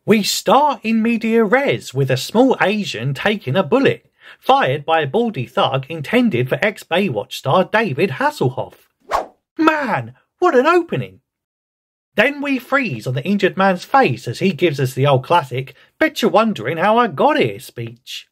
We start in media res with a small Asian taking a bullet, fired by a baldy thug intended for ex-Baywatch star David Hasselhoff. Man, what an opening! Then we freeze on the injured man's face as he gives us the old classic, "Bet you're wondering how I got here" speech.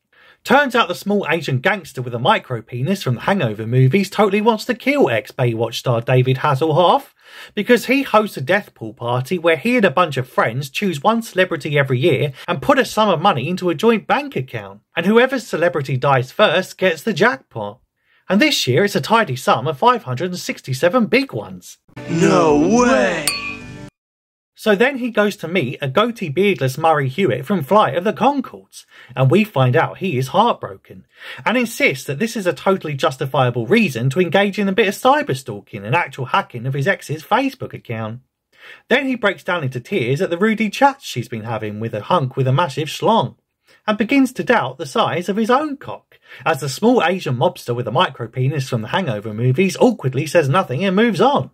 Turns out the small Asian gangster with a micropenis from the Hangover movies totally wants to kill ex-Baywatch star David Hasselhoff, because he hosts a death pool party where he and a bunch of friends choose one celebrity every year and put a sum of money into a joint bank account, and whoever's celebrity dies first gets the jackpot. And this year it's a tidy sum of 567 big ones. No way! So then he goes to meet a goatee beardless Murray Hewitt from Flight of the Conchords, and we find out he is heartbroken, and insists that this is a totally justifiable reason to engage in a bit of cyberstalking and actual hacking of his ex's Facebook account. Then he breaks down into tears at the Rudy chats she's been having with a hunk with a massive schlong, and begins to doubt the size of his own cock, as the small Asian mobster with a micropenis from the Hangover movies awkwardly says nothing and moves on.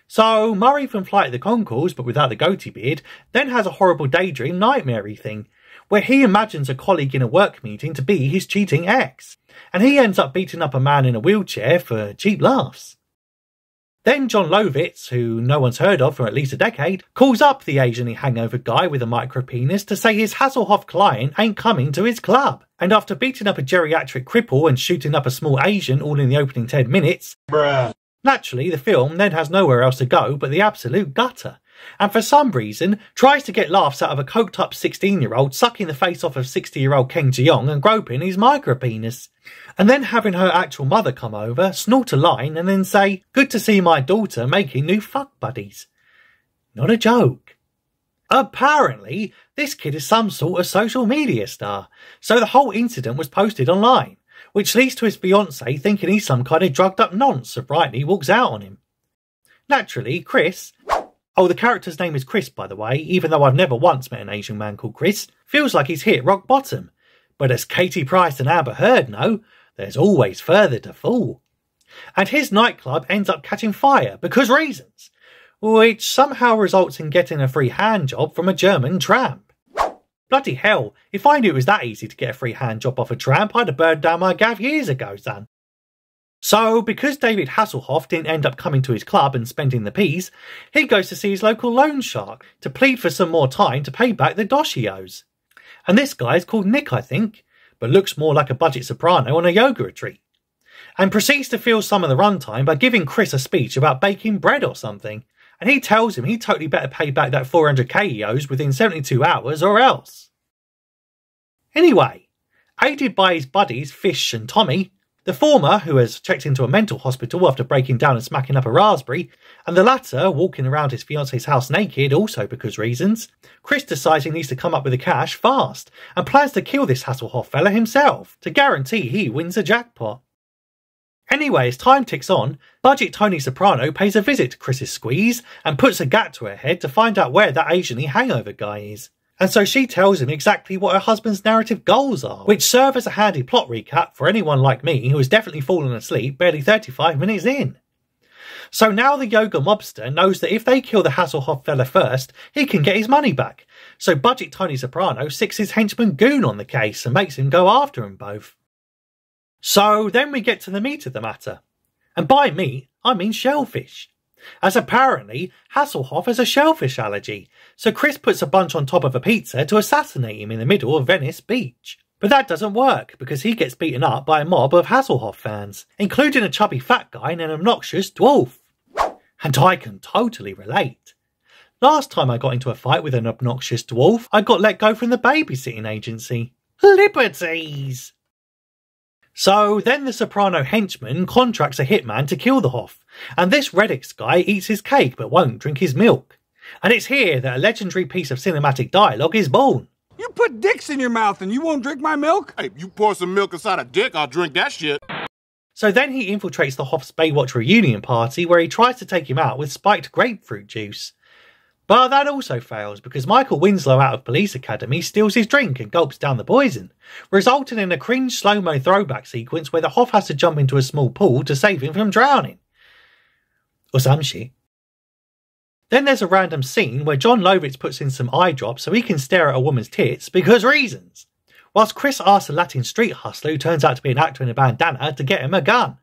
So Murray from Flight of the Conchords, but without the goatee beard, then has a horrible daydream nightmare-y thing, where he imagines a colleague in a work meeting to be his cheating ex, and he ends up beating up a man in a wheelchair for cheap laughs. Then John Lovitz, who no one's heard of for at least a decade, calls up the Asian hangover guy with a micropenis to say his Hasselhoff client ain't coming to his club, and after beating up a geriatric cripple and shooting up a small Asian all in the opening 10 minutes... Bruh. Naturally, the film then has nowhere else to go but the absolute gutter, and for some reason tries to get laughs out of a coked-up 16-year-old sucking the face off of 60-year-old Ken Jeong and groping his micropenis, and then having her actual mother come over, snort a line, and then say, "Good to see my daughter making new fuck buddies." Not a joke. Apparently, this kid is some sort of social media star, so the whole incident was posted online, which leads to his fiancée thinking he's some kind of drugged up nonce and brightly walks out on him. Naturally, Chris, the character's name is Chris by the way, even though I've never once met an Asian man called Chris, feels like he's hit rock bottom. But as Katie Price and Amber Heard know, there's always further to fall. And his nightclub ends up catching fire because reasons, which somehow results in getting a free hand job from a German tramp. Bloody hell, if I knew it was that easy to get a free hand job off a tramp, I'd have burned down my gaff years ago, son. So, because David Hasselhoff didn't end up coming to his club and spending the peas, he goes to see his local loan shark to plead for some more time to pay back the dosh he owes. And this guy is called Nick, I think, but looks more like a budget soprano on a yoga retreat. And proceeds to fill some of the runtime by giving Chris a speech about baking bread or something. And he tells him he totally better pay back that 400k he owes within 72 hours or else. Anyway, aided by his buddies Fish and Tommy, the former who has checked into a mental hospital after breaking down and smacking up a raspberry, and the latter walking around his fiance's house naked also because reasons, Chris decides he needs to come up with the cash fast and plans to kill this Hasselhoff fella himself to guarantee he wins a jackpot. Anyway, as time ticks on, Budget Tony Soprano pays a visit to Chris's squeeze and puts a gat to her head to find out where that Asian-y hangover guy is. And so she tells him exactly what her husband's narrative goals are, which serve as a handy plot recap for anyone like me who has definitely fallen asleep barely 35 minutes in. So now the yoga mobster knows that if they kill the Hasselhoff fella first, he can get his money back. So Budget Tony Soprano sicks his henchman Goon on the case and makes him go after them both. So then we get to the meat of the matter. And by meat, I mean shellfish. As apparently, Hasselhoff has a shellfish allergy, so Chris puts a bunch on top of a pizza to assassinate him in the middle of Venice Beach. But that doesn't work, because he gets beaten up by a mob of Hasselhoff fans, including a chubby fat guy and an obnoxious dwarf. And I can totally relate. Last time I got into a fight with an obnoxious dwarf, I got let go from the babysitting agency. Liberties! So then the soprano henchman contracts a hitman to kill the Hoff, and this Reddix guy eats his cake but won't drink his milk. And it's here that a legendary piece of cinematic dialogue is born. You put dicks in your mouth and you won't drink my milk? Hey, you pour some milk inside a dick, I'll drink that shit. So then he infiltrates the Hoff's Baywatch reunion party where he tries to take him out with spiked grapefruit juice. But that also fails because Michael Winslow out of Police Academy steals his drink and gulps down the poison, resulting in a cringe slow-mo throwback sequence where the Hoff has to jump into a small pool to save him from drowning. Or some shit. Then there's a random scene where John Lovitz puts in some eye drops so he can stare at a woman's tits because reasons, whilst Chris asks a Latin street hustler who turns out to be an actor in a bandana to get him a gun.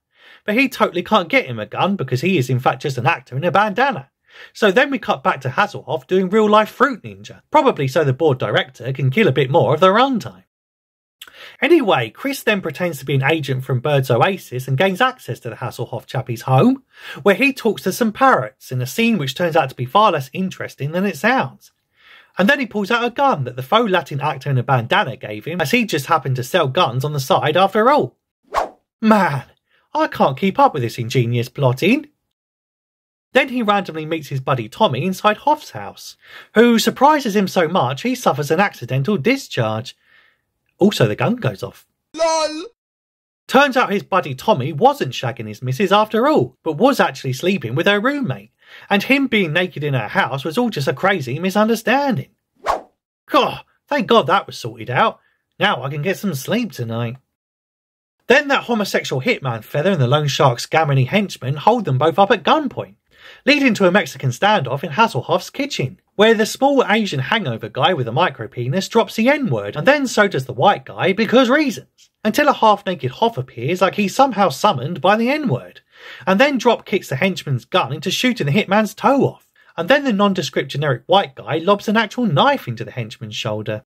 But he totally can't get him a gun because he is in fact just an actor in a bandana. So then we cut back to Hasselhoff doing real life Fruit Ninja, probably so the bored director can kill a bit more of the runtime. Anyway, Chris then pretends to be an agent from Bird's Oasis and gains access to the Hasselhoff chappie's home, where he talks to some parrots in a scene which turns out to be far less interesting than it sounds. And then he pulls out a gun that the faux Latin actor in a bandana gave him, as he just happened to sell guns on the side after all. Man, I can't keep up with this ingenious plotting. Then he randomly meets his buddy Tommy inside Hoff's house, who surprises him so much he suffers an accidental discharge. Also, the gun goes off. LOL! Turns out his buddy Tommy wasn't shagging his missus after all, but was actually sleeping with her roommate, and him being naked in her house was all just a crazy misunderstanding. God, thank God that was sorted out. Now I can get some sleep tonight. Then that homosexual hitman feather and the loan shark's gammony henchman hold them both up at gunpoint, leading to a Mexican standoff in Hasselhoff's kitchen, where the small Asian hangover guy with a micropenis drops the N-word, and then so does the white guy because reasons, until a half-naked Hoff appears like he's somehow summoned by the N-word, and then drop kicks the henchman's gun into shooting the hitman's toe off, and then the nondescript generic white guy lobs an actual knife into the henchman's shoulder.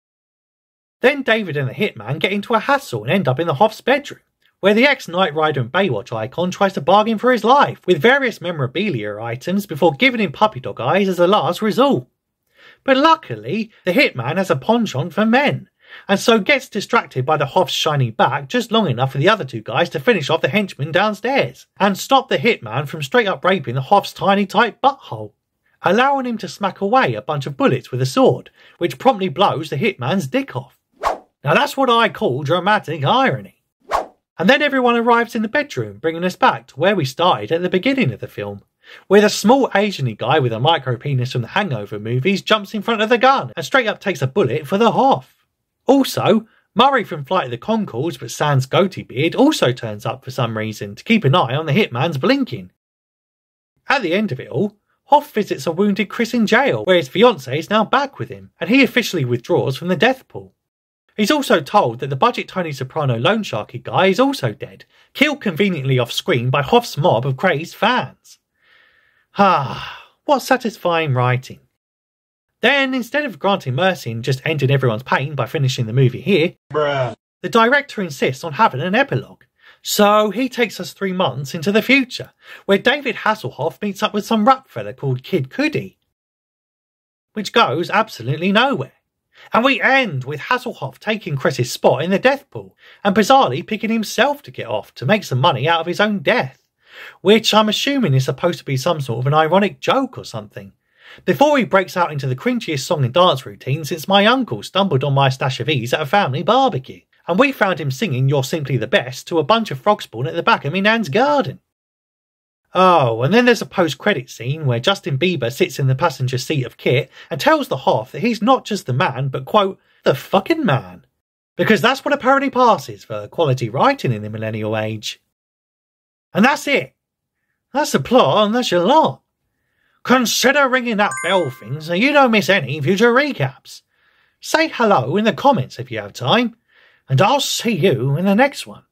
Then David and the hitman get into a hassle and end up in the Hoff's bedroom, where the ex-Knight Rider and Baywatch icon tries to bargain for his life with various memorabilia items before giving him puppy dog eyes as a last resort. But luckily, the hitman has a penchant for men, and so gets distracted by the Hoff's shiny back just long enough for the other two guys to finish off the henchman downstairs, and stop the hitman from straight up raping the Hoff's tiny tight butthole, allowing him to smack away a bunch of bullets with a sword, which promptly blows the hitman's dick off. Now that's what I call dramatic irony. And then everyone arrives in the bedroom, bringing us back to where we started at the beginning of the film, where the small Asian-y guy with a micropenis from the Hangover movies jumps in front of the gun and straight up takes a bullet for the Hoff. Also, Murray from Flight of the Conchords but sans goatee beard also turns up for some reason to keep an eye on the hitman's blinking. At the end of it all, Hoff visits a wounded Chris in jail, where his fiancée is now back with him, and he officially withdraws from the death pool. He's also told that the budget Tony Soprano loan sharky guy is also dead, killed conveniently off screen by Hoff's mob of crazed fans. What satisfying writing. Then, instead of granting mercy and just ending everyone's pain by finishing the movie here, the director insists on having an epilogue. So he takes us 3 months into the future, where David Hasselhoff meets up with some rap fella called Kid Cudi, which goes absolutely nowhere. And we end with Hasselhoff taking Chris's spot in the death pool and bizarrely picking himself to get off to make some money out of his own death, which I'm assuming is supposed to be some sort of an ironic joke or something, before he breaks out into the cringiest song and dance routine since my uncle stumbled on my stash of E's at a family barbecue, and we found him singing You're Simply the Best to a bunch of frog spawn at the back of me nan's garden. Oh, and then there's a post-credit scene where Justin Bieber sits in the passenger seat of Kit and tells the Hoff that he's not just the man, but, quote, the fucking man. Because that's what apparently passes for quality writing in the millennial age. And that's it. That's the plot and that's your lot. Consider ringing that bell thing so you don't miss any future recaps. Say hello in the comments if you have time, and I'll see you in the next one.